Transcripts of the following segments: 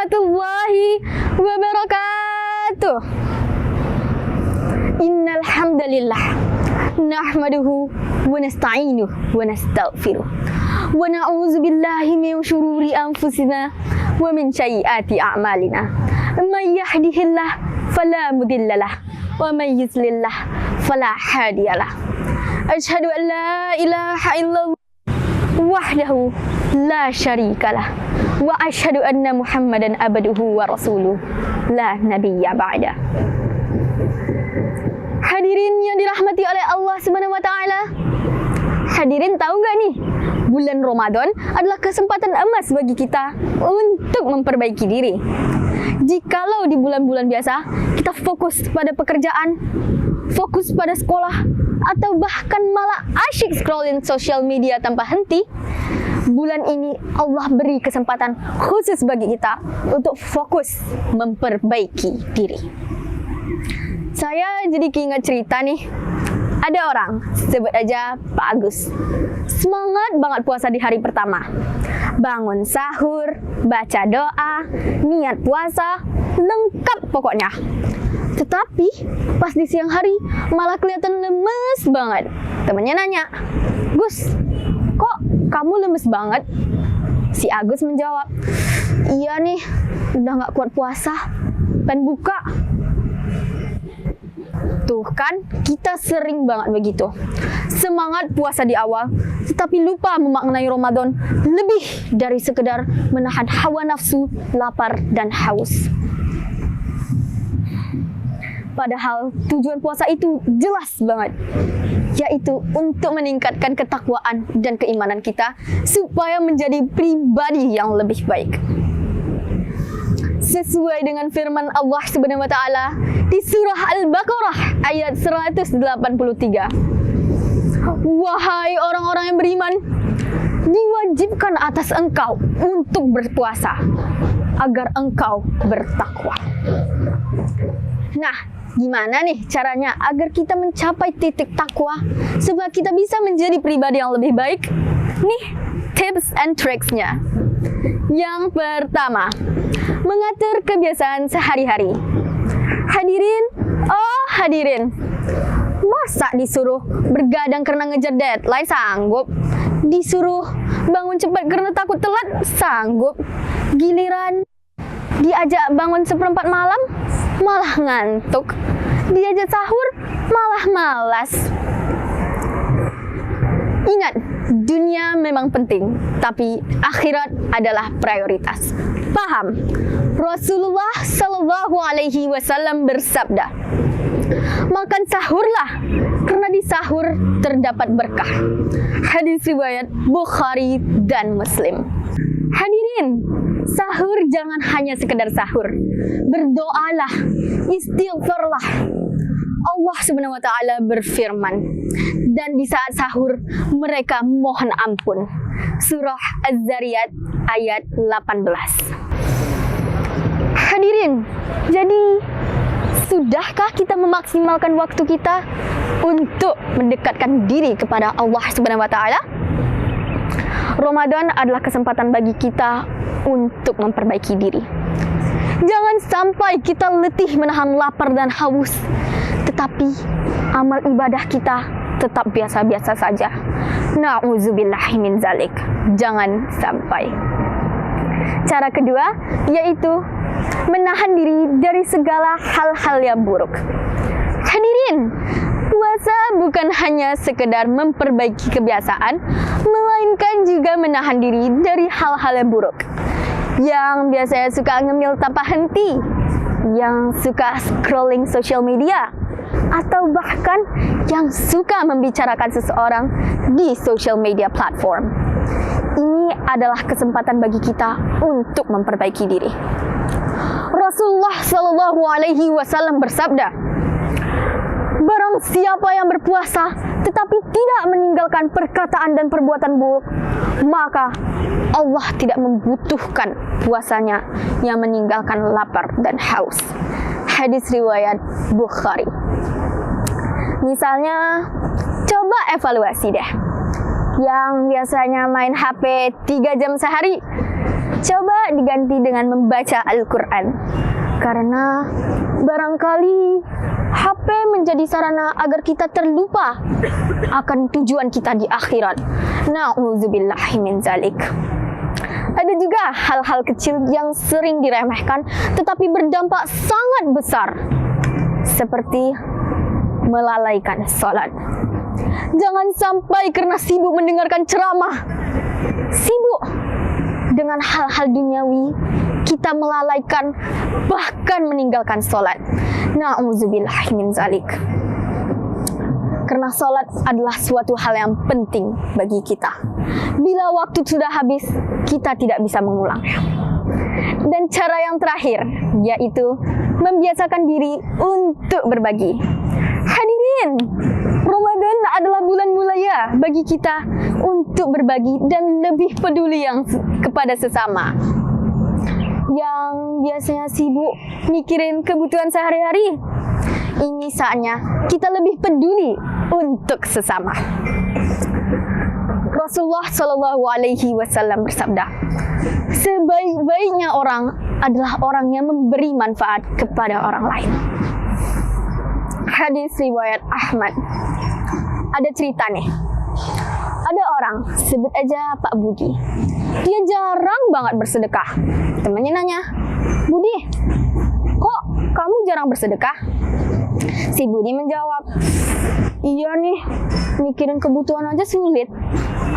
warahmatullahi wabarakatuh. Innal hamdalillah nahmaduhu wa nasta'inuhu wa nastaghfiruh wa na'udzu billahi min syururi anfusina wa min sayyiati a'malina. May yahdihillah fala mudhillalah wa may yudlillah fala hadiyalah. Asyhadu an la ilaha illallah wahdahu la syarikalah wa asyhadu anna Muhammadan abduhu wa rasuluh la nabiyya ba'da. Hadirin yang dirahmati oleh Allah Subhanahu wa taala. Hadirin tahu nggak nih, bulan Ramadan adalah kesempatan emas bagi kita untuk memperbaiki diri. Jikalau di bulan-bulan biasa kita fokus pada pekerjaan, fokus pada sekolah, atau bahkan malah asyik scrolling sosial media tanpa henti, bulan ini Allah beri kesempatan khusus bagi kita untuk fokus memperbaiki diri. Saya jadi keinget cerita nih. Ada orang, sebut aja Pak Agus, semangat banget puasa di hari pertama. Bangun sahur, baca doa, niat puasa, lengkap pokoknya. Tetapi pas di siang hari malah kelihatan lemes banget. Temennya nanya, "Gus, kok kamu lemes banget?" Si Agus menjawab, "Iya nih, udah gak kuat puasa, pengen buka." Tuh kan, kita sering banget begitu. Semangat puasa di awal, tetapi lupa memaknai Ramadan lebih dari sekedar menahan hawa nafsu, lapar, dan haus. Padahal tujuan puasa itu jelas banget, yaitu untuk meningkatkan ketakwaan dan keimanan kita supaya menjadi pribadi yang lebih baik. Sesuai dengan firman Allah Subhanahu wa taala di surah Al-Baqarah ayat 183. Wahai orang-orang yang beriman, diwajibkan atas engkau untuk berpuasa agar engkau bertakwa. Nah, gimana nih caranya agar kita mencapai titik takwa supaya kita bisa menjadi pribadi yang lebih baik? Nih, tips and tricks-nya. Yang pertama, mengatur kebiasaan sehari-hari. Hadirin, masa disuruh bergadang karena ngejar deadline sanggup? Disuruh bangun cepat karena takut telat sanggup? Giliran diajak bangun 1/4 malam malah ngantuk, diajak sahur malah malas. Ingat, dunia memang penting, tapi akhirat adalah prioritas. Paham? Rasulullah Shallallahu Alaihi Wasallam bersabda, makan sahurlah, karena di sahur terdapat berkah. Hadis riwayat Bukhari dan Muslim. Hadirin, sahur jangan hanya sekedar sahur. Berdoalah, istighfarlah. Allah Subhanahu wa taala berfirman, dan di saat sahur mereka mohon ampun. Surah Az-Zariyat ayat 18. Hadirin, jadi sudahkah kita memaksimalkan waktu kita untuk mendekatkan diri kepada Allah Subhanahu wa taala? Ramadan adalah kesempatan bagi kita untuk memperbaiki diri. Jangan sampai kita letih menahan lapar dan haus, tetapi amal ibadah kita tetap biasa-biasa saja. Na'udzubillahi min zalik. Jangan sampai. Cara kedua yaitu menahan diri dari segala hal-hal yang buruk. Hadirin, puasa bukan hanya sekedar memperbaiki kebiasaan, melainkan juga menahan diri dari hal-hal yang buruk. Yang biasanya suka ngemil tanpa henti, yang suka scrolling social media, atau bahkan yang suka membicarakan seseorang di social media platform. Ini adalah kesempatan bagi kita untuk memperbaiki diri. Rasulullah Shallallahu Alaihi Wasallam bersabda, barang siapa yang berpuasa tetapi tidak meninggalkan perkataan dan perbuatan buruk, maka Allah tidak membutuhkan puasanya yang meninggalkan lapar dan haus. Hadis riwayat Bukhari. Misalnya, coba evaluasi deh. Yang biasanya main HP 3 jam sehari, Coba diganti dengan membaca Al-Quran. Karena barangkali HP menjadi sarana agar kita terlupa akan tujuan kita di akhirat. Na'udzubillahi min zalik. Ada juga hal-hal kecil yang sering diremehkan tetapi berdampak sangat besar, seperti melalaikan sholat. Jangan sampai karena sibuk mendengarkan ceramah, sibuk dengan hal-hal duniawi, kita melalaikan bahkan meninggalkan sholat. Na'udzubillahi min zalik. Karena sholat adalah suatu hal yang penting bagi kita. Bila waktu sudah habis, kita tidak bisa mengulangnya. Dan cara yang terakhir, yaitu membiasakan diri untuk berbagi. Hadirin, Ramadan adalah bulan mulia bagi kita untuk berbagi dan lebih peduli kepada sesama. Yang biasanya sibuk mikirin kebutuhan sehari-hari, ini saatnya kita lebih peduli untuk sesama. Rasulullah Shallallahu Alaihi Wasallam bersabda, sebaik-baiknya orang adalah orang yang memberi manfaat kepada orang lain. Hadis riwayat Ahmad. Ada cerita nih. Ada orang, sebut aja Pak Budi. Dia jarang banget bersedekah. Temannya nanya, Budi, kok kamu jarang bersedekah? Si Budi menjawab, iya nih, mikirin kebutuhan aja sulit.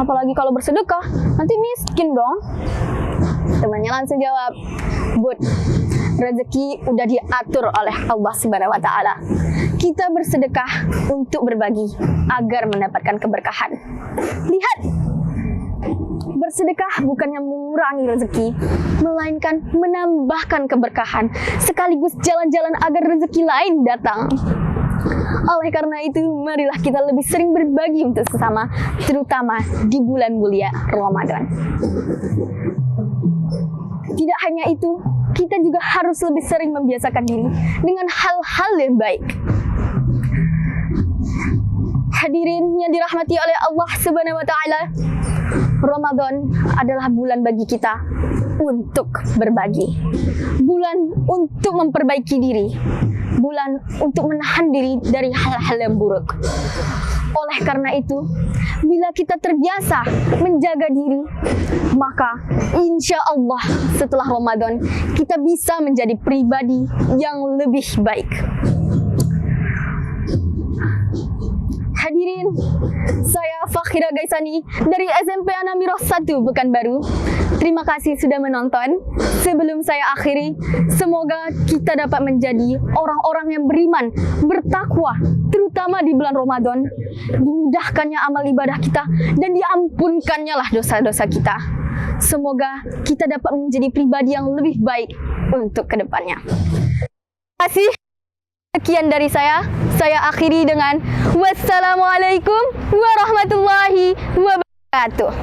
Apalagi kalau bersedekah, nanti miskin dong. Temannya langsung jawab, Bud, rezeki udah diatur oleh Allah Subhanahu wa Ta'ala. Kita bersedekah untuk berbagi agar mendapatkan keberkahan. Lihat, bersedekah bukannya mengurangi rezeki, melainkan menambahkan keberkahan, sekaligus jalan-jalan agar rezeki lain datang. Oleh karena itu, marilah kita lebih sering berbagi untuk sesama, terutama di bulan mulia Ramadan. Tidak hanya itu, kita juga harus lebih sering membiasakan diri dengan hal-hal yang baik. Hadirin yang dirahmati oleh Allah Subhanahu wa Ta'ala, Ramadan adalah bulan bagi kita untuk berbagi, bulan untuk memperbaiki diri, bulan untuk menahan diri dari hal-hal yang buruk. Oleh karena itu, bila kita terbiasa menjaga diri, maka insya Allah setelah Ramadan kita bisa menjadi pribadi yang lebih baik. Hadirin, saya Fakhira Gaisani dari SMP Anamirah 1 Pekanbaru. Terima kasih sudah menonton. Sebelum saya akhiri, semoga kita dapat menjadi orang-orang yang beriman, bertakwa, terutama di bulan Ramadan. Dimudahkannya amal ibadah kita dan diampunkannya lah dosa-dosa kita. Semoga kita dapat menjadi pribadi yang lebih baik untuk kedepannya. Terima kasih. Sekian dari saya akhiri dengan wassalamualaikum warahmatullahi wabarakatuh.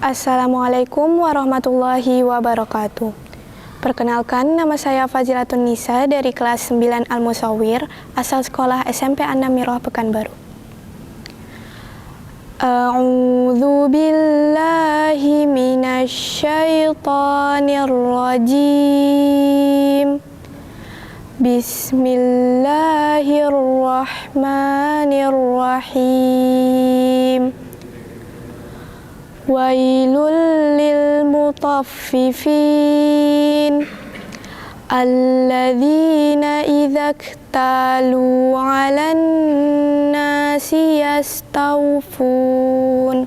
Assalamualaikum warahmatullahi wabarakatuh. Perkenalkan, nama saya Fazilatun Nisa dari kelas 9 Al-Musawwir, asal sekolah SMP An-Namirah Pekanbaru. A'udzu billahi minasyaitonir rajim. Bismillahirrahmanirrahim. Wailul lil mutaffifin alladzina idza iktalu 'alan nasi yastawfun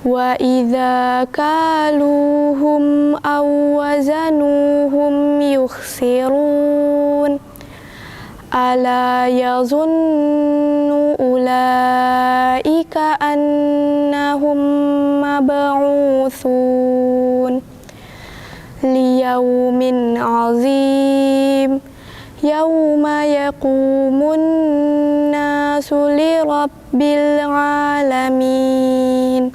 wa idza kaluhum aw wazanuhum yukhsirun ala yazunnu ulaika annahum mab'utsun liyaumin azim yauma yaqumun nasu lirabbil alamin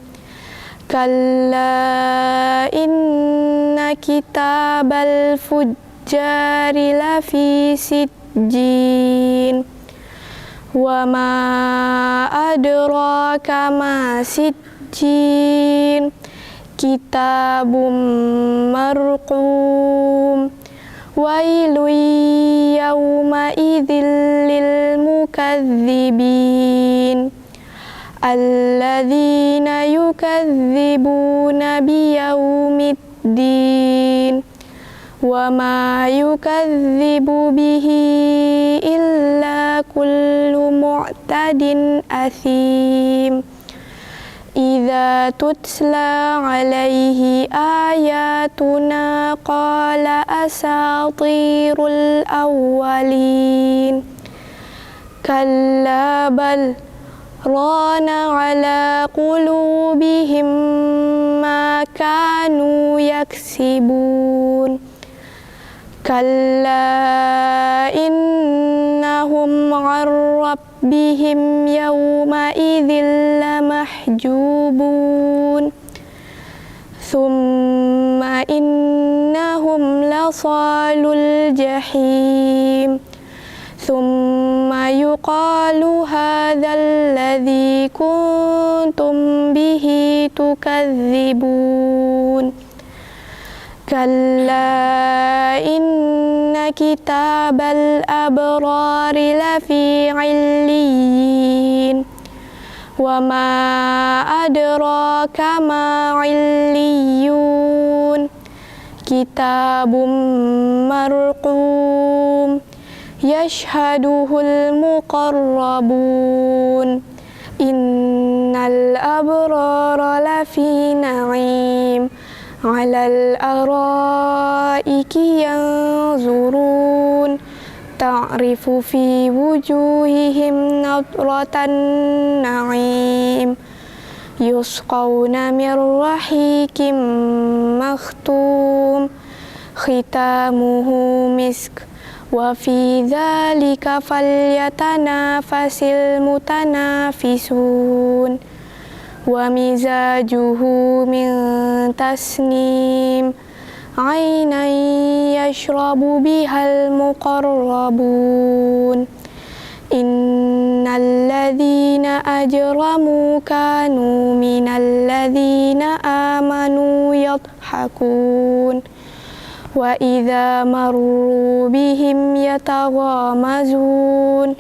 kalla inna kitabal fujjar fujjari lafi sijjin. Wa ma adraka ma sijjin. Kitabum marqum. Wailun yawma idzil lil mukadzibin. Alladzina yukadzibuna biyaumiddin. Wa ma yukadzibu bihi illa kullu mu'tadin athim. Idza tutla alaihi ayatuna qala asatirul awwalin. Kalla bal rana ala qulubihim ma kanu yaksibun. Kalla innahum an rabbihim yawma idzil lamahjubun. Thumma innahum lasalul jahim. Thumma yuqalu hadzal ladzi kuntum bihi tukadzibun. Kalla inna kitabal abrari lafi illiyin. Wa ma adraka ma illiyun. Kitabum marqum. Yashhaduhul muqarrabun. Innal abrara lafi na'im. Alal araiki yanzurun. Ta'rifu fi wujuhihim nadratan na'im. Yusqawna min rahikim makhtum. Khitamuhu misk. Wa fi dzalika falyatanafasil mutanafisun. Wa mizajuhu min tasnim. Ainan yashrabu bihal muqarrabun. Innal ladzina ajramu kanu minal ladzina amanu yadhhakun. Wa idza marru bihim yataghamazun.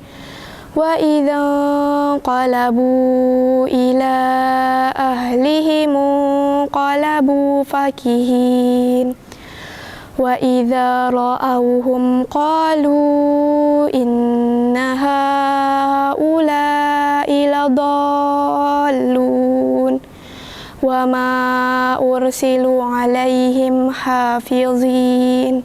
Wa idza qalabu ila ahlihim qalabu fakihin. Wa idza ra'awhum qalu inna haula'i ladallun. Wa ma ursilu alaihim hafizin.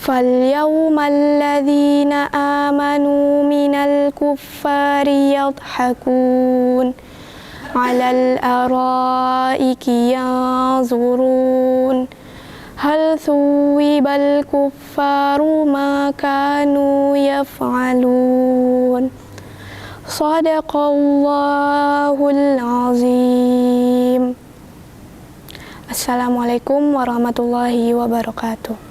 Falyawmal ladzina amanu minal kuffari yadhhakun. Alal araiki yanzurun. Hal thuwibal kuffaru ma kanu yaf'alun. Sadaqallahul azim. Assalamualaikum warahmatullahi wabarakatuh.